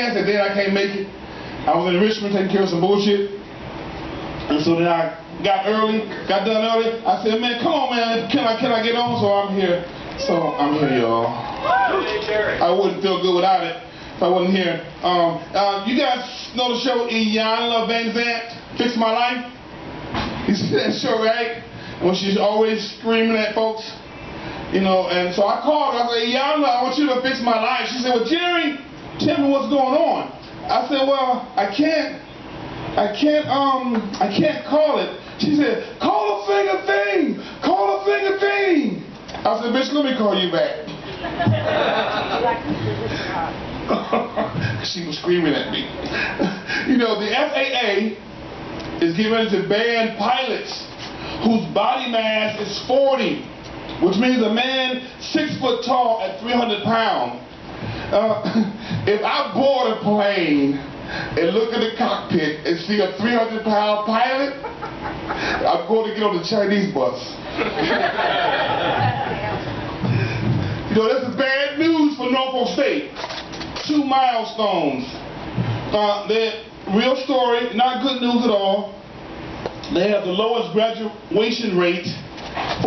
chance, and then I can't make it. I was in Richmond taking care of some bullshit. And so then I got done early. I said, man, come on, man, can I get on? So I'm here. So I'm here, y'all. I wouldn't feel good without it if I wasn't here. You guys know the show Iyanla Vanzant, Fix My Life? You see that show, right? When she's always screaming at folks. You know, and so I called her. I said, Iyanla, I want you to fix my life. She said, well, Jerry, tell me what's going on. I said, well, I can't call it. She said, call a finger thing. Call a finger thing. I said, bitch, let me call you back. She was screaming at me. You know, the FAA is getting ready to ban pilots whose body mass is 40. Which means a man 6 foot tall at 300 pounds. If I board a plane and look at the cockpit and see a 300-pound pilot, I'm going to get on the Chinese bus. You know, that's bad news for Norfolk State. 2 milestones. They're real story, not good news at all. They have the lowest graduation rate.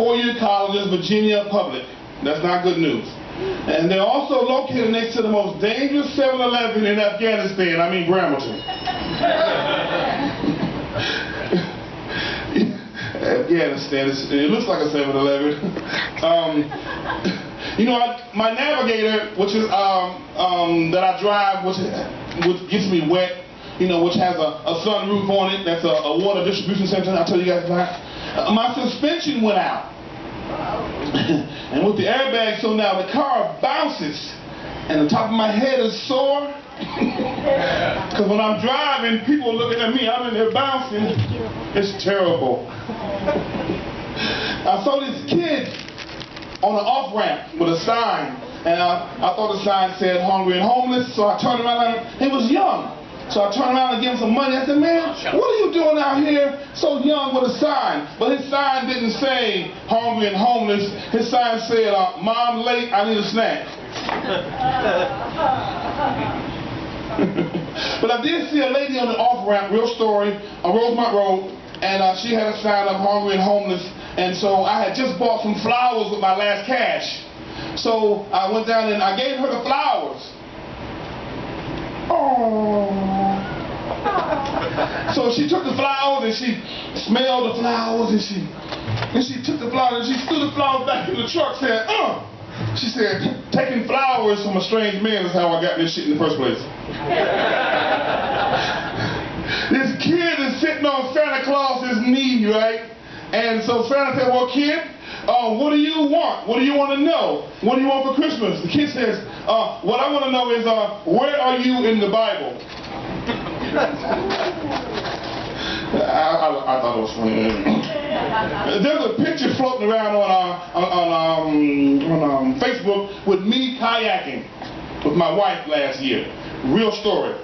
4-year colleges, Virginia Public. That's not good news. And they're also located next to the most dangerous 7-Eleven in Afghanistan. I mean Bremerton. Afghanistan. It looks like a 7-Eleven. You know, my navigator, which is that I drive, which gets me wet. You know, which has a sunroof on it. That's a water distribution center. I'll tell you guys about. My suspension went out. And with the airbag, so now the car bounces and the top of my head is sore. Because when I'm driving, people are looking at me, I'm in there bouncing. It's terrible. I saw this kid on an off-ramp with a sign, and I thought the sign said hungry and homeless, so I turned around and he was young. So I turned around and gave him some money. I said, man, what are you doing out here so young with a sign? But his sign didn't say hungry and homeless. His sign said, Mom late, I need a snack. But I did see a lady on the off-ramp, real story, on Rosemont Road, and she had a sign of hungry and homeless. And so I had just bought some flowers with my last cash. So I went down and I gave her the flowers. Oh. So she took the flowers and she smelled the flowers and she took the flowers and she threw the flowers back in the truck saying, She said, taking flowers from a strange man is how I got this shit in the first place. This kid is sitting on Santa Claus's knee, right? And so Santa said, well, kid, what do you want? What do you want to know? What do you want for Christmas? The kid says, what I want to know is, where are you in the Bible? I thought it was funny. There's a picture floating around on Facebook with me kayaking with my wife last year. Real story.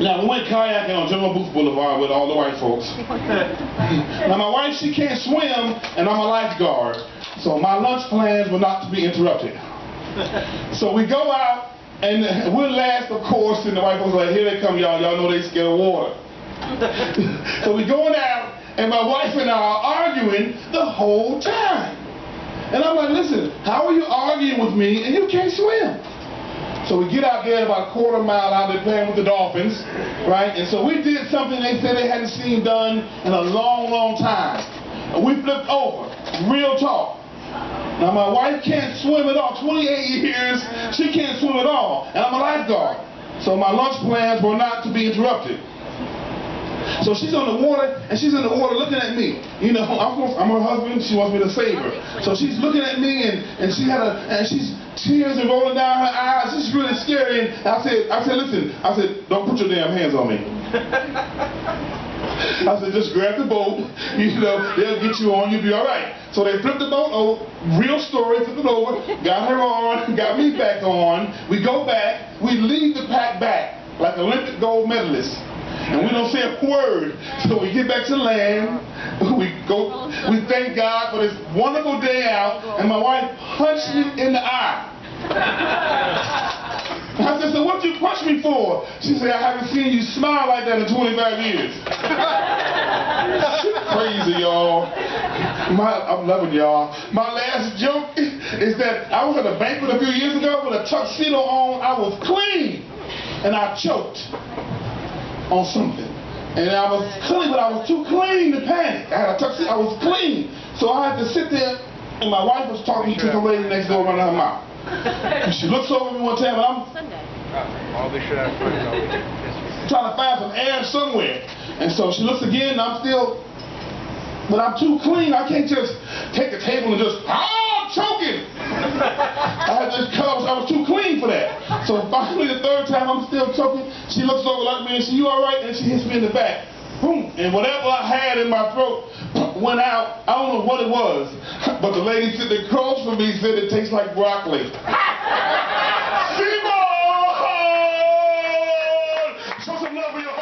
Now, we went kayaking on General Booth Boulevard with all the white folks. Now, my wife, she can't swim, and I'm a lifeguard. So my lunch plans were not to be interrupted. So we go out, and we're last, of course, and the white folks are like, here they come, y'all. Y'all know they scared of water. So we going out, and my wife and I are arguing the whole time. And I'm like, listen, how are you arguing with me, and you can't swim? So we get out there about a quarter mile out there playing with the dolphins, right? And so we did something they said they hadn't seen done in a long, long time. And we flipped over, real talk. Now my wife can't swim at all, 28 years, she can't swim at all, and I'm a lifeguard. So my lunch plans were not to be interrupted. So she's on the water, and she's in the water looking at me. You know, I'm her husband, she wants me to save her. So she's looking at me, and she's tears are rolling down her eyes. It's really scary. And I said, listen, don't put your damn hands on me. I said, just grab the boat, you know, they'll get you on, you'll be all right. So they flipped the boat over, real story, flipped it over, got her on, got me back on. We go back, we leave the pack back like Olympic gold medalists. And we don't say a word. So we get back to land, we thank God for this wonderful day out, and my wife punched me in the eye. I said, so what you punch me for? She said, I haven't seen you smile like that in 25 years. Crazy, y'all. I'm loving y'all. My last joke is that I was at a banquet a few years ago with a tuxedo on. I was clean, and I choked on something. And I was clean, but I was too clean to panic. I had a tuxedo, I was clean. So I had to sit there, and my wife was talking to the lady next door running her mouth. And she looks over me one time, and I'm trying to find some air somewhere. And so she looks again, and I'm still, but I'm too clean. I can't just take the table and just, I'm choking. I had this cup, I was too clean for that. So finally, the third time, I'm still choking. She looks over like me and she, you all right? And she hits me in the back. Boom. And whatever I had in my throat went out. I don't know what it was. But the lady sitting across from me said it tastes like broccoli. Simone! Show some love for your